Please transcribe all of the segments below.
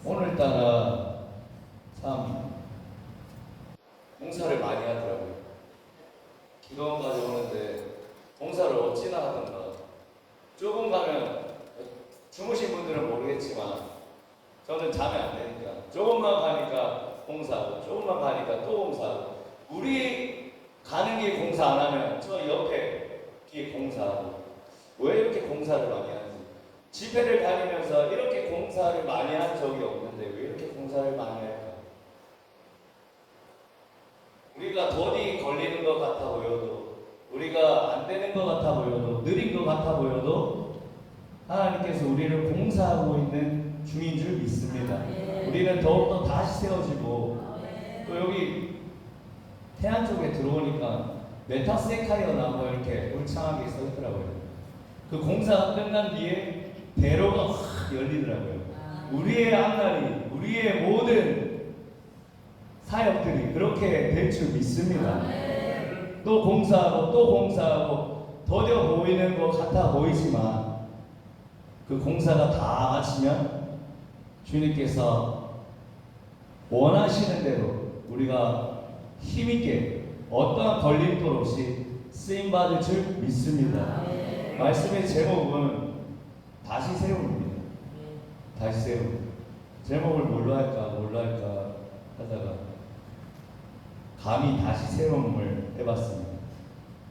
오늘따라 참 봉사를 많이 하더라고요. 기도원까지 오는데 봉사를 어찌나 하던가. 조금 가면 주무신 분들은 모르겠지만 저는 잠이 안 되니까 조금만 가니까 봉사하고 조금만 가니까 또 봉사하고, 우리 가는 길 공사 안 하면 저 옆에 길 공사하고. 왜 이렇게 공사를 많이 하는지. 집회를 다니면서 이렇게 공사를 많이 한 적이 없는데 왜 이렇게 공사를 많이 할까? 우리가 돈이 걸리는 것 같아 보여도, 우리가 안 되는 것 같아 보여도, 느린 것 같아 보여도 하나님께서 우리를 봉사하고 있는 중인 줄 믿습니다. 우리는 더욱더 다시 세워지고, 또 여기 태안 쪽에 들어오니까 메타세카이어나 뭐 이렇게 울창하게 써 있더라고요. 그 공사가 끝난 뒤에 대로가 확 열리더라고요. 우리의 앞날이, 우리의 모든 사역들이 그렇게 될 줄 믿습니다. 또 공사하고 또 공사하고 더뎌 보이는 것 같아 보이지만 그 공사가 다 마치면 주님께서 원하시는 대로 우리가 힘있게 어떠한 걸림돌 없이 쓰임받을 줄 믿습니다. 말씀의 제목은 다시 세움입니다. 다시 세움. 제목을 뭘로 할까 하다가 감히 다시 세움을 해봤습니다.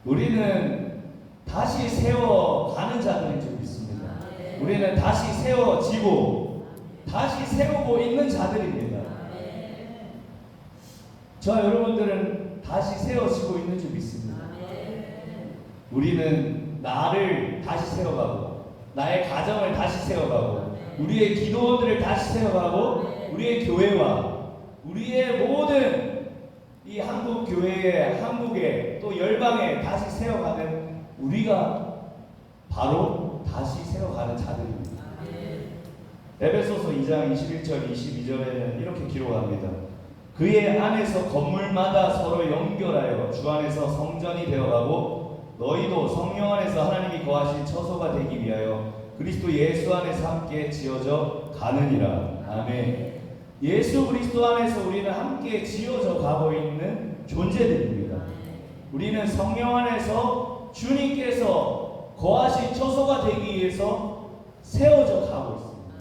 우리는 다시 세워가는 자들인 줄 믿습니다. 우리는 다시 세워지고 다시 세우고 있는 자들입니다. 저 여러분들은 다시 세워지고 있는 줄 믿습니다. 우리는 나를 다시 세워가고, 나의 가정을 다시 세워가고, 우리의 기도원들을 다시 세워가고, 우리의 교회와 우리의 모든 이 한국 교회에, 한국에 또 열방에 다시 세워가는 우리가 바로 다시 세워가는 자들입니다. 에베소서 2장 21절 22절에는 이렇게 기록합니다. 그의 안에서 건물마다 서로 연결하여 주 안에서 성전이 되어가고, 너희도 성령 안에서 하나님이 거하신 처소가 되기 위하여 그리스도 예수 안에서 함께 지어져 가느니라. 아멘. 예수 그리스도 안에서 우리는 함께 지어져 가고 있는 존재들입니다. 우리는 성령 안에서 주님께서 거하신 처소가 되기 위해서 세워져 가고 있습니다.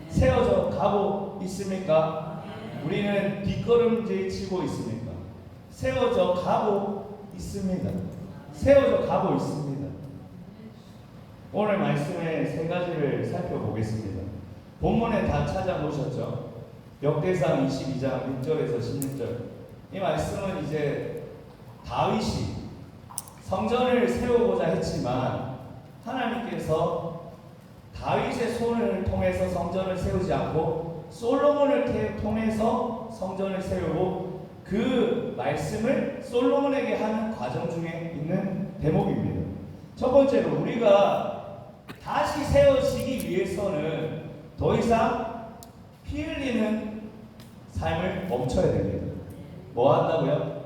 세워져 가고 있습니까? 우리는 뒷걸음질 치고 있습니까? 세워져 가고 있습니다. 세워져 가고 있습니다. 오늘 말씀의 세 가지를 살펴보겠습니다. 본문에 다 찾아보셨죠? 역대상 22장 6절에서 16절. 이 말씀은 이제 다윗이 성전을 세우고자 했지만 하나님께서 다윗의 손을 통해서 성전을 세우지 않고 솔로몬을 통해서 성전을 세우고, 그 말씀을 솔로몬에게 하는 과정 중에 있는 대목입니다. 첫 번째로 우리가 다시 세워지기 위해서는 더 이상 피 흘리는 삶을 멈춰야 됩니다. 뭐 한다고요?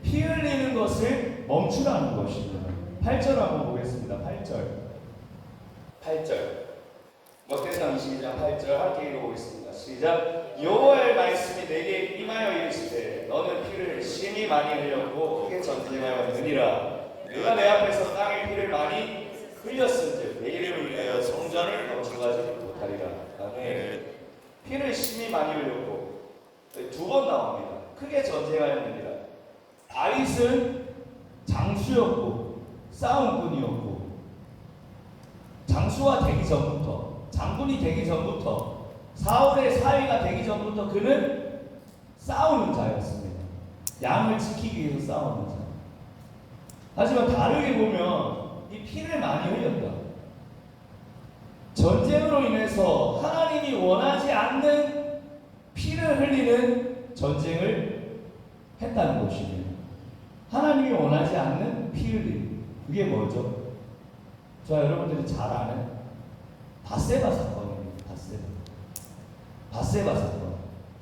피 흘리는 것을 멈추라는 것입니다. 8절 한번 보겠습니다. 8절. 역대상 22장 8절 함께 읽어보겠습니다. 시작. 여호와의 말씀이 내게 임하여 이르시되 너는 피를 심히 많이 흘렸고 크게 전쟁하였느니라. 내가 내 앞에서 땅에 피를 많이 흘렸은즉 내 이름을 위하여 성전을 건축하지 못하리라. 아멘. 피를 심히 많이 흘렸고, 두 번 나옵니다. 크게 전쟁하였느니라. 다윗은 장수였고 싸움꾼이었고, 장수가 되기 전부터, 장군이 되기 전부터, 사울의 사위가 되기 전부터 그는 싸우는 자였습니다. 양을 지키기 위해서 싸우는 자. 하지만 다르게 보면 이 피를 많이 흘렸다. 전쟁으로 인해서 하나님이 원하지 않는 피를 흘리는 전쟁을 했다는 것입니다. 하나님이 원하지 않는 피 흘림. 그게 뭐죠? 자, 여러분들이 잘 아는 밧세바 사건입니다. 밧세바 사건.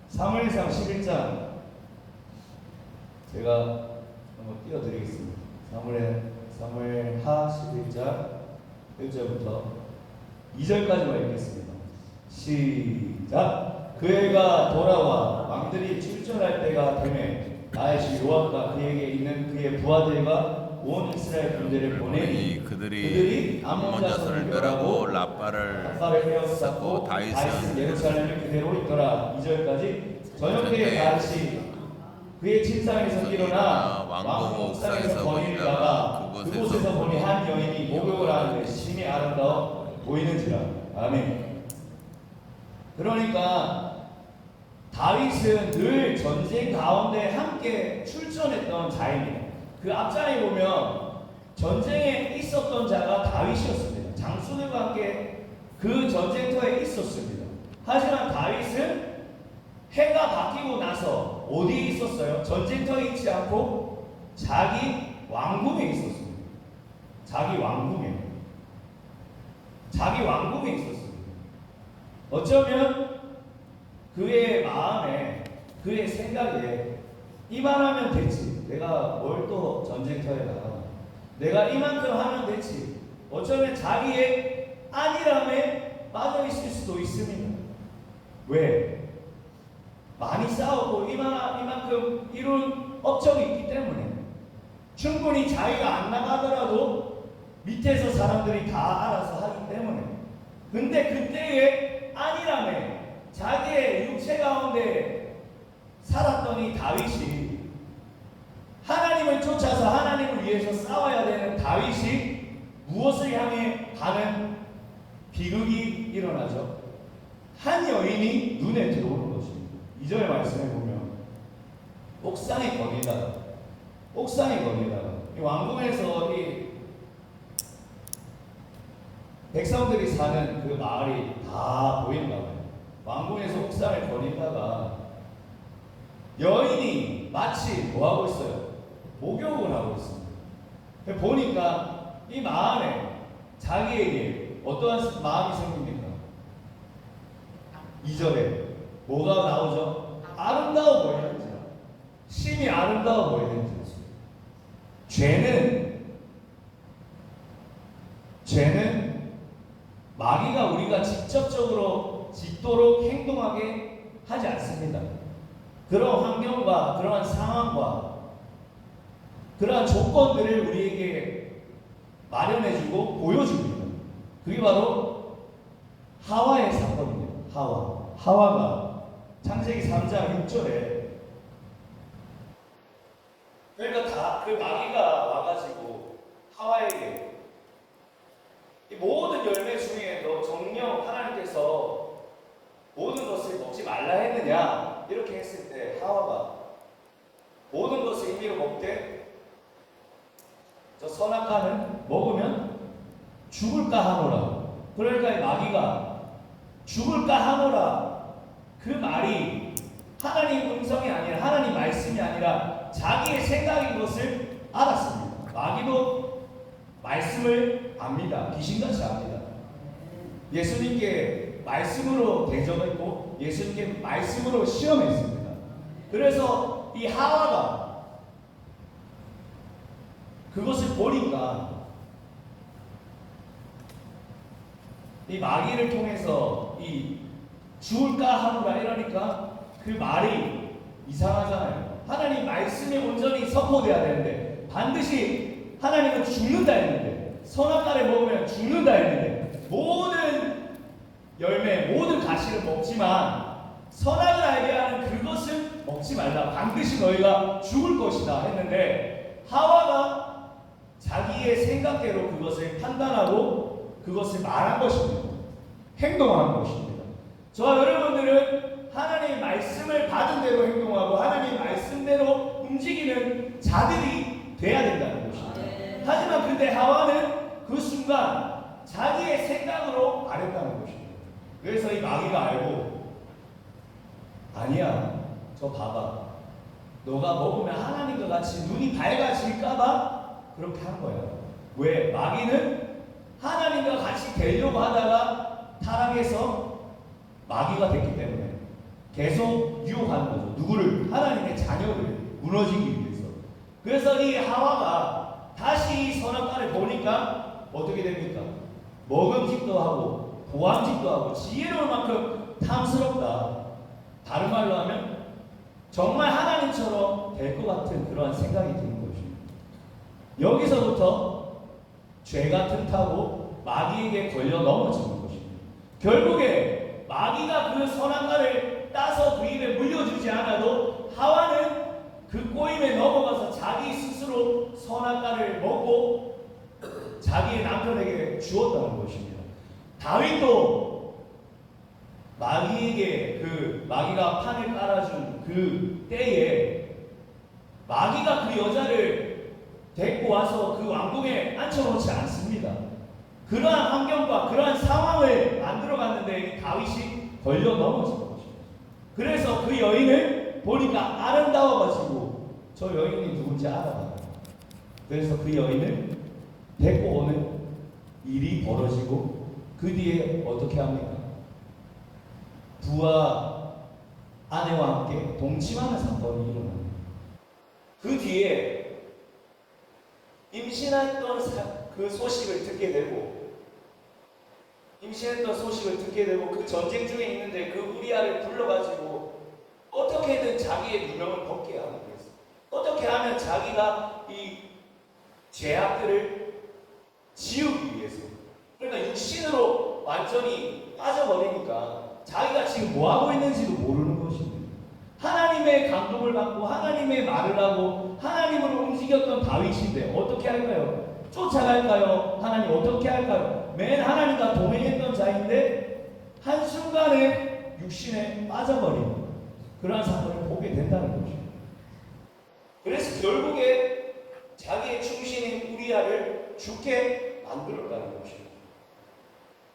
사무엘상 11장 제가 한번 띄워드리겠습니다. 사무엘하 11장 1절부터 2절까지만 읽겠습니다. 시작. 그 애가 돌아와 왕들이 출전할 때가 되매 나의 주 여호와가 그에게 있는 그의 부하들과 온 이스라엘 군대를 보내니 그들이 암몬 자손을 멸하고 라빠를 쌓고 다윗은 예루살렘에 그대로 있더라. 2절까지. 저녁 때에 다윗이 그의 침상에서 일어나 왕궁 옥상에서 거리를 나가 그곳에서 보니 한 여인이 목욕을 하는데 심히 아름다워 보이는지라. 아멘. 그러니까 다윗은 늘 전쟁 가운데 함께 출전했던 자입니다. 그 앞장에 보면 전쟁에 있었던 자가 다윗이었습니다. 장수들과 함께 그 전쟁터에 있었습니다. 하지만 다윗은 해가 바뀌고 나서 어디에 있었어요? 전쟁터에 있지 않고 자기 왕궁에 있었습니다. 자기 왕궁에 있었습니다. 어쩌면 그의 마음에, 그의 생각에 이만하면 됐지. 내가 뭘 또 전쟁터에 나가. 내가 이만큼 하면 됐지. 어쩌면 자기의 안일함에 빠져 있을 수도 있습니다. 왜? 많이 싸우고 이만큼 이룬 업적이 있기 때문에 충분히 자기가 안 나가더라도 밑에서 사람들이 다 알아서 하기 때문에. 근데 그때의 안일함에 자기의 육체 가운데 살았더니 다윗이 하나님을 쫓아서 하나님을 위해서 싸워야 되는 다윗이 무엇을 향해 가는 비극이 일어나죠? 한 여인이 눈에 들어오는 것입니다. 2절 말씀에 보면 옥상에 거니다가 이 왕궁에서 이 백성들이 사는 그 마을이 다 보인가 봐요. 왕궁에서 옥상에 거니다가 여인이 마치 뭐 하고 있어요? 목욕을 하고 있습니다. 보니까 이 마음에 자기에게 어떠한 마음이 생깁니까? 2절에 뭐가 나오죠? 아름다워 보이는 자. 심히 아름다워 보이는 자. 죄는 마귀가 우리가 직접적으로 짓도록 행동하게 하지 않습니다. 그런 환경과 그러한 상황과 그러한 조건들을 우리에게 마련해주고 보여줍니다. 그게 바로 하와의 사건입니다. 하와가 창세기 3장 6절에 그러니까 다 그 마귀가 와가지고 하와에게 이 모든 열매 중에 너 정녕 하나님께서 모든 것을 먹지 말라 했느냐 이렇게 했을 때 하와가 모든 것을 임의로 먹되 저 선악과는 먹으면 죽을까 하노라. 그러니까 이 마귀가 죽을까 하노라 그 말이 하나님 음성이 아니라 하나님 말씀이 아니라 자기의 생각인 것을 알았습니다. 마귀도 말씀을 압니다. 귀신같이 압니다. 예수님께 말씀으로 대적했고 예수님께 말씀으로 시험했습니다. 그래서 이 하와가 그것을 보니까 이 마귀를 통해서 이 죽을까 하노라 이러니까 그 말이 이상하잖아요. 하나님 말씀이 온전히 선포돼야 되는데 반드시 하나님은 죽는다 했는데 선악과를 먹으면 죽는다 했는데 모든 열매 모든 가시를 먹지만 선악을 알게 하는 그것을 먹지 말라. 반드시 너희가 죽을 것이다 했는데 하와가 자기의 생각대로 그것을 판단하고 그것을 말한 것입니다. 행동한 것입니다. 저와 여러분들은 하나님의 말씀을 받은 대로 행동하고 하나님의 말씀대로 움직이는 자들이 돼야 된다는 것입니다. 하지만 근데 하와는 그 순간 자기의 생각으로 말했다는 것입니다. 그래서 이 마귀가 알고 아니야 저 봐봐 너가 먹으면 하나님과 같이 눈이 밝아질까봐 그렇게 한 거야. 왜? 마귀는 하나님과 같이 되려고 하다가 타락해서 마귀가 됐기 때문에 계속 유혹하는 거죠. 누구를? 하나님의 자녀를 무너지기 위해서. 그래서 이 하와가 다시 이 선악과를 보니까 어떻게 됩니까? 먹음직도 하고 보암직도 하고 지혜로울 만큼 탐스럽다. 다른 말로 하면 정말 하나님처럼 될 것 같은 그러한 생각이 드는 것입니다. 여기서부터 죄가 틈타고 마귀에게 걸려 넘어지는 것입니다. 결국에 마귀가 그 선악과를 따서 그 입에 물려주지 않아도 하와는 그 꼬임에 넘어가서 자기 스스로 선악과를 먹고 자기의 남편에게 주었다는 것입니다. 다윗도 마귀에게 마귀가 판을 깔아준 그 때에 마귀가 그 여자를 데리고 와서 그 왕궁에 앉혀놓지 않습니다. 그러한 환경과 그러한 상황을 만들어갔는데 다윗이 걸려 넘어진 것입니다. 그래서 그 여인을 보니까 아름다워가지고 저 여인이 누군지 알아봐요. 그래서 그 여인을 데리고 오는 일이 벌어지고 그 뒤에 어떻게 합니까? 부하 아내와 함께 동침하는 사건이 일어납니다. 그 뒤에 임신했던 그 소식을 듣게 되고 그 전쟁 중에 있는데 그 우리아를 불러가지고 어떻게든 자기의 누명을 벗게 하고 그랬어요. 어떻게 하면 자기가 이 죄악들을 지우기 위해서, 그러니까 육신으로 완전히 빠져버리니까 자기가 지금 뭐하고 있는지도 모르는 것입니다. 하나님의 감동을 받고 하나님의 말을 하고 하나님으로 움직였던 다윗인데 어떻게 할까요? 쫓아갈까요? 하나님 어떻게 할까요? 맨 하나님과 동행했던 자인데 한순간에 육신에 빠져버린 그러한 사건을 보게 된다는 거죠. 그래서 결국에 자기의 충신인 우리아를 죽게 만들었다는 것입니다.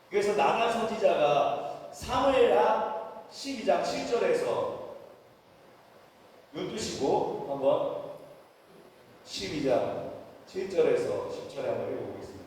그래서 나단 선지자가 사무엘하 12장 7절에서 눈 뜨시고 한번 12장 7절에서 10절에 한번 읽어보겠습니다.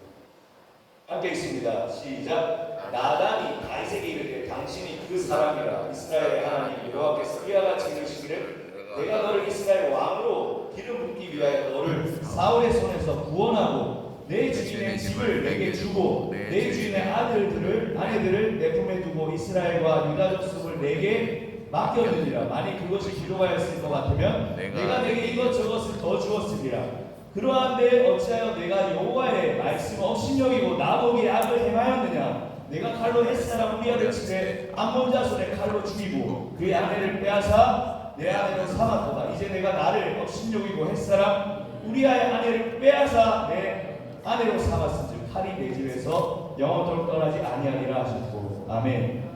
함께 있습니다. 시작. 나단이 다윗에게 이르되 당신이 그 사람이라 이스라엘의 하나님 여호와께서 이와 같이 이르시기를 내가 너를 이스라엘 왕으로 기름 붓기 위하여 너를 사울의 손에서 구원하고 내 주인의 집을 내게 주고 내 주인의 아내들을 내 품에 두고 이스라엘과 유다 족속을 내게 맡겼느니라. 만일 그것이 기록하였을 것 같으면 내가 내게 이것저것을 더 주었으리라. 그러한데 어찌하여 내가 여호와의 말씀 업신여기고 나보기에 악을 행하였느냐. 내가 칼로 햇사람 우리아를 치되 암몬 자손의 칼로 죽이고 그의 아내를 빼앗아 내 아내로 삼았도다. 이제 내가 나를 업신여기고 햇사람 우리아의 아내를 빼앗아 내 아내로 삼았은즉 칼이 내 집에서 영원토록 떠나지 아니하리라 하셨고. 아멘.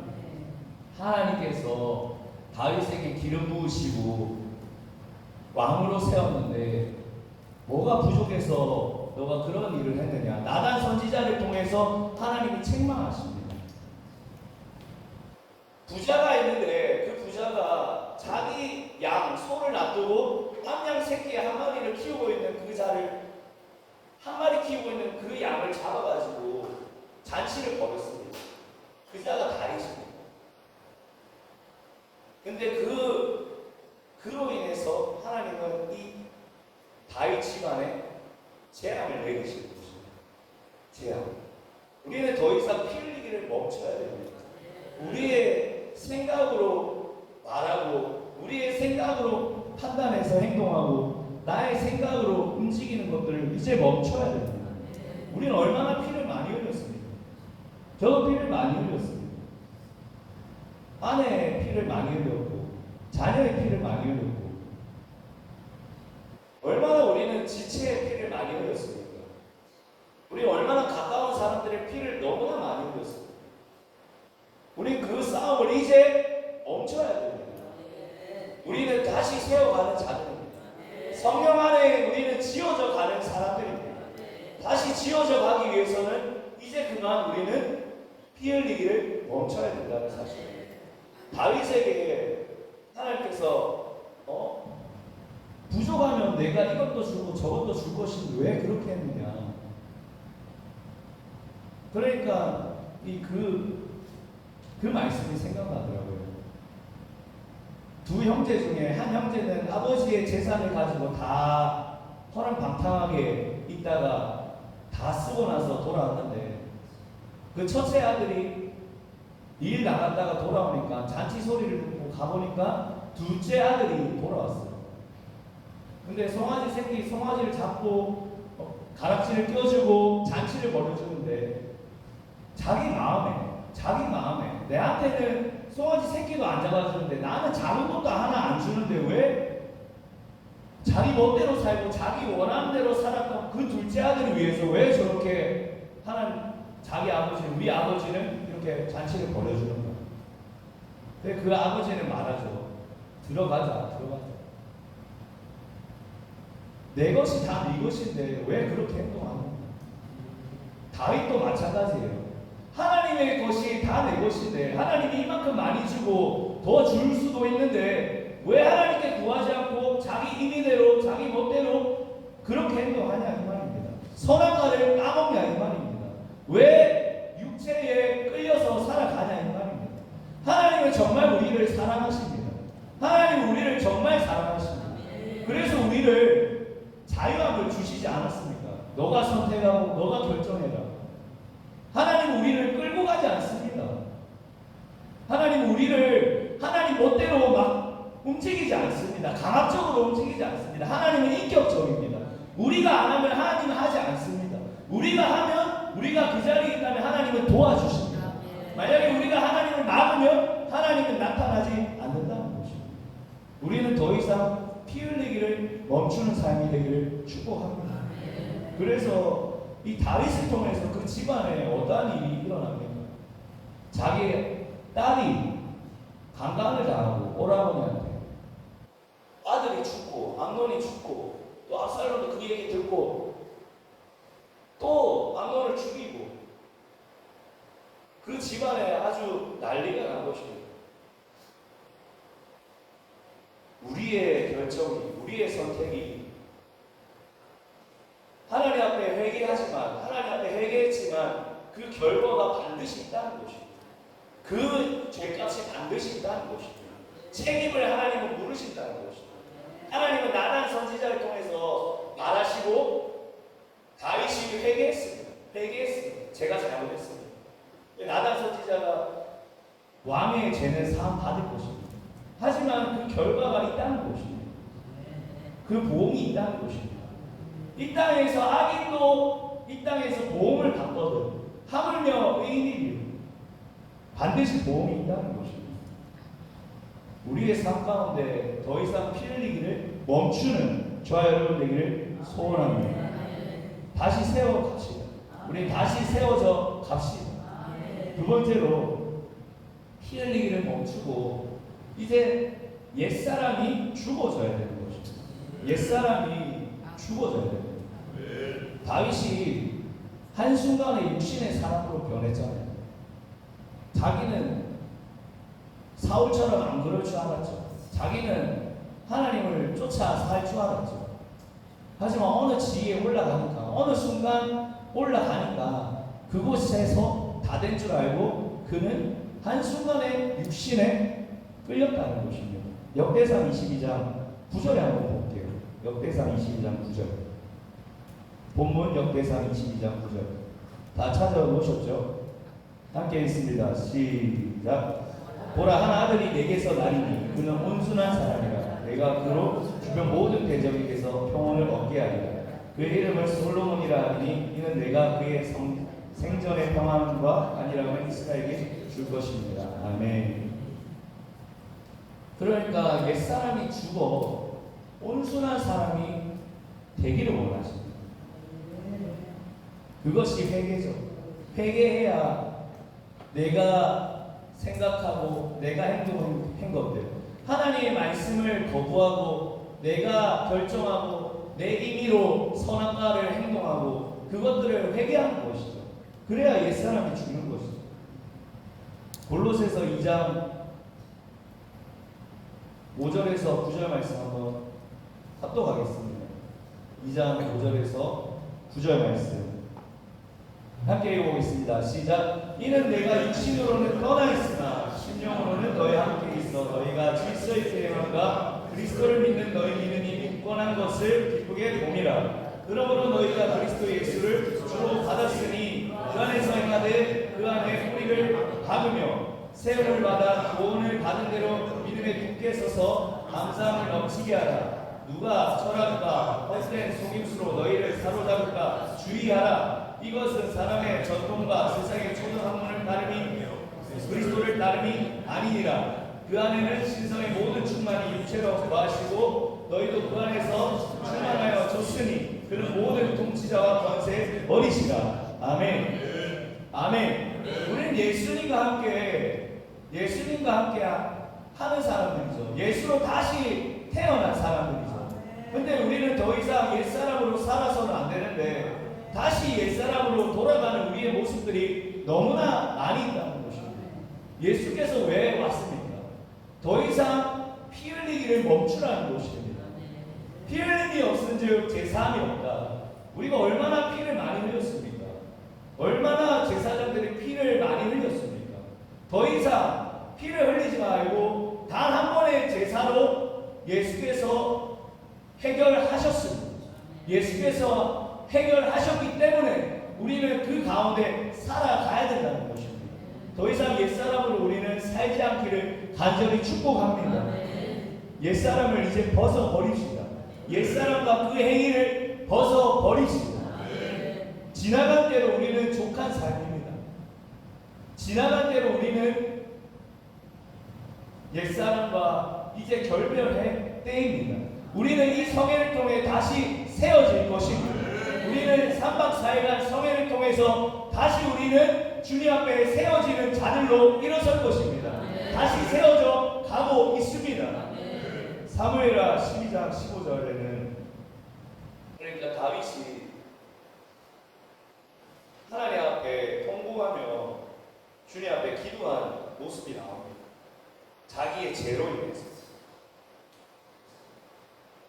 하나님께서 다윗에게 기름 부으시고 왕으로 세웠는데 뭐가 부족해서 너가 그런 일을 했느냐. 나단 선지자를 통해서 하나님이 책망하십니다. 부자가 있는데 그 부자가 자기 양 소를 놔두고 암양 새끼 한 마리를 키우고 있는 그 자를 한 마리 키우고 있는 그 양을 잡아가지고 잔치를 벌였습니다. 그 자가 다윗입니다. 근데 그로 인해서 하나님은 이 다윗 집안에 재앙을 내리시는 것입니다. 재앙. 우리는 더 이상 피 흘리기를 멈춰야 됩니다. 우리의 생각으로 말하고 우리의 생각으로 판단해서 행동하고 나의 생각으로 움직이는 것들을 이제 멈춰야 됩니다. 우리는 얼마나 피를 많이 흘렸습니까? 저도 피를 많이 흘렸습니다. 아내의 피를 많이 흘렸고 자녀의 피를 많이 흘렸고 얼마나 우리는 지체의 피를 많이 흘렸습니까? 우리 얼마나 가까운 사람들의 피를 너무나 많이 흘렸습니다. 우리 그 싸움을 이제 멈춰야 됩니다. 우리는 다시 세워가는 자들입니다. 성령 안에 우리는 지어져 가는 사람들입니다. 다시 지어져 가기 위해서는 이제 그만 우리는 피 흘리기를 멈춰야 된다는 사실입니다. 다윗에게 하나님께서 부족하면 내가 이것도 주고 저것도 줄 것인데 왜 그렇게 했느냐. 그러니까 그 말씀이 생각나더라고요. 두 형제 중에 한 형제는 아버지의 재산을 가지고 다 허랑방탕하게 있다가 다 쓰고 나서 돌아왔는데 그 첫째 아들이 일 나갔다가 돌아오니까 잔치 소리를 듣고 가보니까 둘째 아들이 돌아왔어요. 근데 송아지를 잡고 가락지를 껴주고 잔치를 벌여주는데 자기 마음에 내한테는 송아지 새끼도 안 잡아주는데 나는 작은 것도 하나 안 주는데 왜 자기 멋대로 살고 자기 원하는 대로 살았던 그 둘째 아들을 위해서 왜 저렇게 우리 아버지는 이렇게 잔치를 벌여주는가? 근데 그 아버지는 말하죠. 들어가자. 내 것이 다 네 것인데 왜 그렇게 행동하는가? 다윗도 마찬가지예요. 하나님의 것이 다 내 것인데 하나님이 이만큼 많이 주고 더 줄 수도 있는데 왜 하나님께 구하지 않고 자기 임의대로 자기 멋대로 그렇게 행동하냐 이 말입니다. 선악과를 까먹냐 이 말입니다. 왜 육체에 끌려서 살아가냐 이 말입니다. 하나님은 정말 우리를 사랑하십니다. 하나님은 우리를 정말 사랑하십니다. 그래서 우리를 자유함을 주시지 않았습니까? 너가 선택하고 너가 결정해라. 하나님은 우리를 끌고 가지 않습니다. 하나님은 우리를 하나님 멋대로 막 움직이지 않습니다. 강압적으로 움직이지 않습니다. 하나님은 인격적입니다. 우리가 안 하면 하나님은 하지 않습니다. 우리가 하면 우리가 그 자리에 있다면 하나님은 도와주십니다. 만약에 우리가 하나님을 막으면 하나님은 나타나지 않는다는 것입니다. 우리는 더 이상 피 흘리기를 멈추는 삶이 되기를 축복합니다. 그래서 이 다윗을 통해서 그 집안에 어떠한 일이 일어납니까? 자기 딸이 강간을 당하고 오라버니한테 아들이 죽고 암논이 죽고 또 압살롬도 그 얘기 듣고 또 암논을 죽이고 그 집안에 아주 난리가 난 것입니다. 우리의 결정이, 우리의 선택이 하나님 앞에 하나님 앞에 회개했지만 그 결과가 반드시 있다는 것입니다. 그 죄값이 반드시 있다는 것입니다. 책임을 하나님은 물으신다는 것입니다. 하나님은 나단 선지자를 통해서 말하시고 다윗이 회개했습니다. 제가 잘못했습니다. 나단 선지자가 왕의 죄는 사함 받을 것입니다. 하지만 그 결과가 있다는 것입니다. 그 보험이 있다는 것입니다. 이 땅에서 악인도 이 땅에서 보험을 받거든. 하물며 의인이요. 반드시 보험이 있다는 것입니다. 우리의 삶 가운데 더 이상 피 흘리기를 멈추는 저와 여러분 되기를 소원합니다. 다시 세워 갑시다. 우리 다시 세워져 갑시다. 두 번째로 피 흘리기를 멈추고 이제 옛사람이 죽어져야 되는 것입니다. 옛사람이 죽어져야 됩니다. 다윗이 한순간에 육신의 사람으로 변했잖아요. 자기는 사울처럼 안 그럴 줄 알았죠. 자기는 하나님을 쫓아 살 줄 알았죠. 하지만 어느 지위에 올라가니까, 어느 순간 올라가니까 그곳에서 다 된 줄 알고 그는 한순간에 육신에 끌렸다는 것입니다. 역대상 22장 9절에 한번 볼게요. 역대상 22장 9절. 본문 역대상 22장 9절. 다 찾아놓으셨죠? 함께 읽습니다. 시작. 보라, 한 아들이 내게서 나리니 그는 온순한 사람이라. 내가 그로 주변 모든 대적에게서 평온을 얻게 하리라. 그의 이름을 솔로몬이라 하니 이는 내가 그의 생전의 평안과 안일함을 이스라엘에게 줄 것입니다. 아멘. 그러니까 옛사람이 죽어 온순한 사람이 되기를 원하십니다. 그것이 회개죠. 회개해야 내가 생각하고 내가 행동한 것들, 하나님의 말씀을 거부하고 내가 결정하고 내 임의로 선악과를 행동하고 그것들을 회개하는 것이죠. 그래야 옛사람이 죽는 것이죠. 골로새서 2장 5절에서 9절 말씀 한번 합독하겠습니다. 2장 5절에서 9절 말씀 함께 읽어보겠습니다. 시작. 이는 내가 육신으로는 떠나 있으나 심령으로는 너희 함께 있어 너희가 질서 있게 행함과 그리스도를 믿는 너희 믿음이 굳건한 것을 기쁘게 봄이라. 그러므로 너희가 그리스도 예수를 주로 받았으니 그 안에서 행하되 그 안에 뿌리를 박으며 세움을 받아 구원을 받은 대로 믿음에 굳게 서서 감사함을 넘치게 하라. 누가 철학과 헛된 속임수로 너희를 사로잡을까 주의하라. 이것은 사람의 전통과 세상의 초등학문을 따름이 그리스도를 따름이 아니니라. 그 안에는 신성의 모든 충만이 육체로 거하시고 너희도 그 안에서 충만하여 졌으니 그는 모든 통치자와 권세의 머리시라. 아멘. 아멘. 우리는 예수님과 함께 하는 사람들이죠. 예수로 다시 태어난 사람들이죠. 근데 우리는 더 이상 옛사람으로 살아서는 안 되는데 다시 옛사람으로 돌아가는 우리의 모습들이 너무나 많이 있다는 것입니다. 예수께서 왜 왔습니까? 더 이상 피 흘리기를 멈추라는 것입니다. 피 흘림이 없은즉 제사함이 없다. 우리가 얼마나 피를 많이 흘렸습니까? 얼마나 제사장들이 피를 많이 흘렸습니까? 더 이상 피를 흘리지 말고 단 한 번의 제사로 예수께서 해결하셨습니다. 예수께서 해결하셨기 때문에 우리는 그 가운데 살아가야 된다는 것입니다. 더 이상 옛사람으로 우리는 살지 않기를 간절히 축복합니다. 옛사람을 이제 벗어버립시다. 옛사람과 그 행위를 벗어버립시다. 지나간 대로 우리는 족한 삶입니다. 지나간 대로 우리는 옛사람과 이제 결별할 때입니다. 우리는 이 성회를 통해 다시 세워질 것입니다. 우리는 3박 4일간 성회를 통해서 다시 우리는 주님 앞에 세워지는 자들로 일어설 것입니다. 다시 세워져 가고 있습니다. 사무엘하 12장 15절에는 그러니까 다윗이 하나님 앞에 통곡하며 주님 앞에 기도한 모습이 나옵니다. 자기의 죄로 인해서.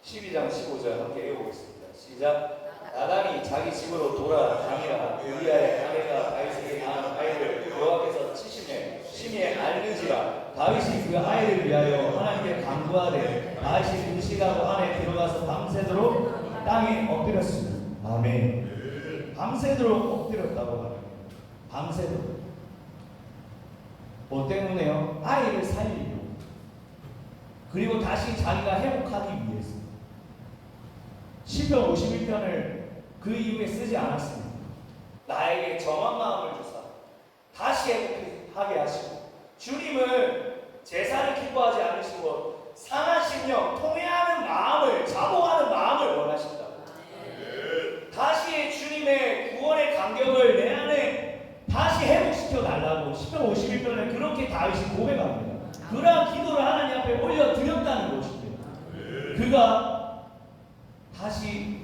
12장 15절 함께 읽어보겠습니다. 시작. 나단이 자기 집으로 돌아다니라. 우리아의 아내가 다윗에게 낳은 아이를 여호와께서 치심에 심히 알는지라. 다윗이 그 아이를 위하여 하나님께 간구하되 다윗이 금식하고 안에 들어가서 밤새도록 땅에 엎드렸습니다. 아멘. 밤새도록 엎드렸다고 합니다. 밤새도록. 뭐 때문에요? 아이를 살리려고. 그리고 다시 자기가 회복하기 위해서. 시편 51편을 그 이후에 쓰지 않았습니다. 나에게 정한 마음을 주사 다시 회복하게 하시고 주님은 제사를 기뻐하지 않으시고 상한 심령, 통회하는 마음을, 자복하는 마음을 원하신다. 다시 주님의 구원의 간격을 내 안에 다시 회복시켜 달라고 시편 51편에 그렇게 다윗이 고백합니다. 그러한 기도를 하나님 앞에 올려드렸다는 것입니다. 그가 다시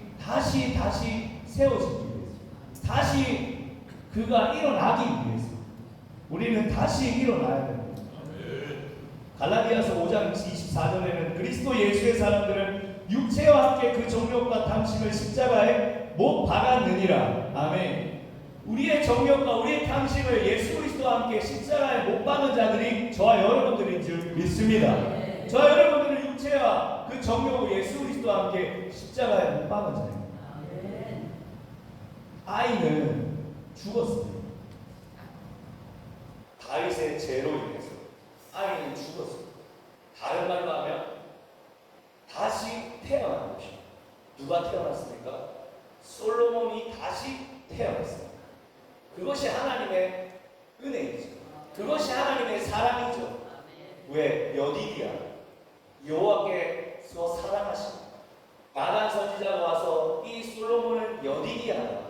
세워지기 위해서, 다시 그가 일어나기 위해서 우리는 다시 일어나야 됩니다. 갈라디아서 5장 24절에는 그리스도 예수의 사람들은 육체와 함께 그 정욕과 탐심을 십자가에 못 박았느니라. 아멘. 우리의 정욕과 우리의 탐심을 예수 그리스도와 함께 십자가에 못 박은 자들이 저와 여러분들인 줄 믿습니다. 저와 여러분들은 육체와 그 정욕을 예수 그리스도와 함께 십자가에 못 박은 자입니다. 아이는 죽었습니다. 다윗의 죄로 인해서 아이는 죽었습니다. 다른 말로 하면 다시 태어난 것입니다. 누가 태어났습니까? 솔로몬이 다시 태어났습니다. 그것이 하나님의 은혜이죠. 그것이 하나님의 사랑이죠. 왜? 여디디아 여호와께서 사랑하십니다. 나단 선지자가 와서 이 솔로몬은 여디디아다.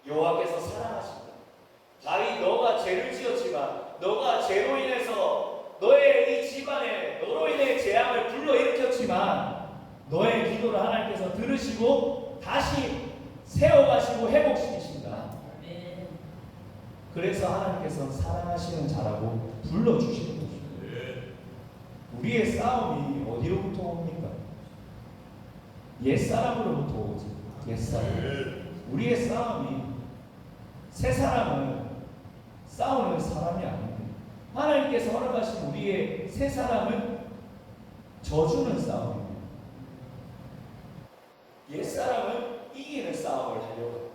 여호와께서 사랑하십니다. 다윗 너가 죄를 지었지만 너가 죄로 인해서 너의 이 집안에 너로 인해 재앙을 불러일으켰지만 너의 기도를 하나님께서 들으시고 다시 세워가시고 회복시키신다. 그래서 하나님께서 사랑하시는 자라고 불러주시는 것입니다. 우리의 싸움이 어디로부터 옵니까? 옛사람으로부터 오죠. 옛사람. 우리의 싸움이 새 사람은 싸우는 사람이 아닙니다. 하나님께서 허락하신 우리의 새 사람은 져주는 싸움입니다. 옛사람은 이기는 싸움을 하려고 합니다.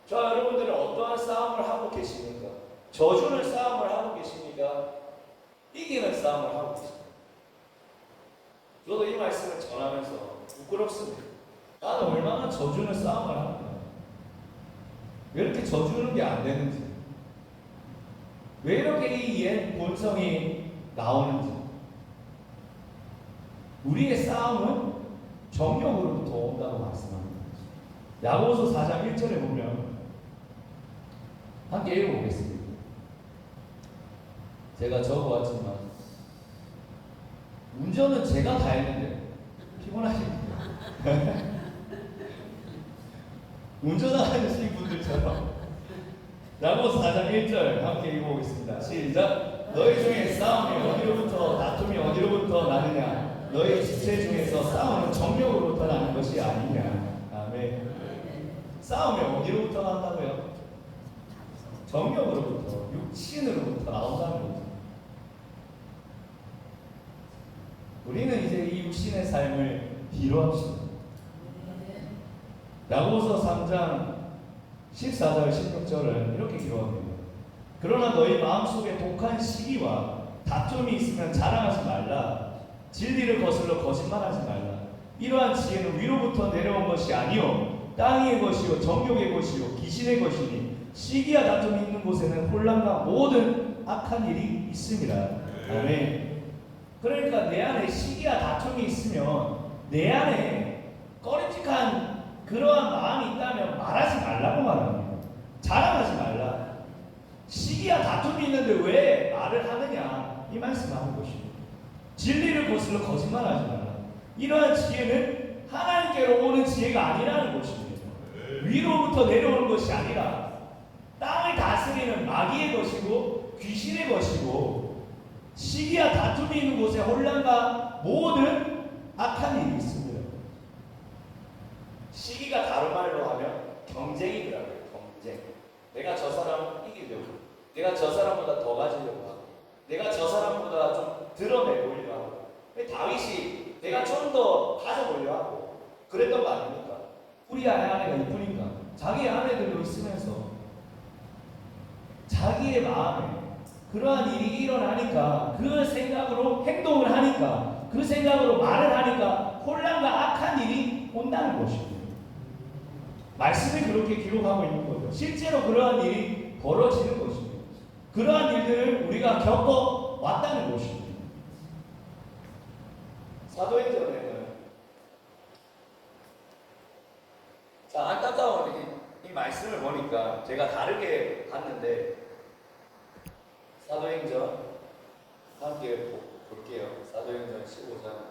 저와 여러분들은 어떠한 싸움을 하고 계십니까? 저주는 싸움을 하고 계십니까? 이기는 싸움을 하고 계십니까? 저도 이 말씀을 전하면서 부끄럽습니다. 나는 얼마나 저주는 싸움을 하는가. 왜 이렇게 저주는 게 안 되는지. 왜 이렇게 이 옛 본성이 나오는지. 우리의 싸움은 정욕으로부터 온다고 말씀합니다. 야고보서 4장 1절에 보면 함께 읽어보겠습니다. 제가 적어왔지만 운전은 제가 다 했는데 피곤하십니까? 운전하시는 분들처럼 야고보서 4장 1절 함께 읽어보겠습니다. 시작. 너희 중에 싸움이 어디로부터 다툼이 어디로부터 나느냐? 너희 지체 중에서 싸움은 정욕으로부터 나는 것이 아니냐? 아멘. 싸움이 어디로부터 난다고요? 정욕으로부터, 육신으로부터 나온다는 거죠. 우리는 이제 이 육신의 삶을 비로합시다. 야고보서 3장 14절 16절은 이렇게 기록합니다. 그러나 너희 마음속에 독한 시기와 다툼이 있으면 자랑하지 말라. 진리를 거슬러 거짓말하지 말라. 이러한 지혜는 위로부터 내려온 것이 아니요 땅의 것이요 정욕의 것이요 귀신의 것이니 시기와 다툼이 있는 곳에는 혼란과 모든 악한 일이 있음이라. 아멘. 그러니까 내 안에 시기와 다툼이 있으면 내 안에 꺼림직한 그러한 마음이 있다면 말하지 말라고 말합니다. 자랑하지 말라. 시기와 다툼이 있는데 왜 말을 하느냐 이 말씀하는 것입니다. 진리를 거슬러 거짓말하지 말라. 이러한 지혜는 하나님께로 오는 지혜가 아니라는 것입니다. 위로부터 내려오는 것이 아니라 땅을 다스리는 마귀의 것이고 귀신의 것이고 시기와 다툼이 있는 곳에 혼란과 모든 악한 일이 있습니다. 시기가 다른 말로 하면 경쟁이더라고요. 경쟁. 내가 저 사람을 이기려고, 내가 저 사람보다 더 가지려고 하고, 내가 저 사람보다 좀 드러내보려고 하고. 다윗이 내가 좀 더 가져보려고 하고 그랬던 거 아닙니까? 우리 아내가 이쁘니까 자기 아내들도 있으면서 자기의 마음에 그러한 일이 일어나니까 그 생각으로 행동을 하니까 그 생각으로 말을 하니까 혼란과 악한 일이 온다는 것입니다. 말씀이 그렇게 기록하고 있는 거죠. 실제로 그러한 일이 벌어지는 것입니다. 그러한 일들을 우리가 겪어왔다는 것입니다. 사도행전에는 자 안타까운 이 말씀을 보니까 제가 다르게 봤는데 사도행전 함께 볼게요. 사도행전 15장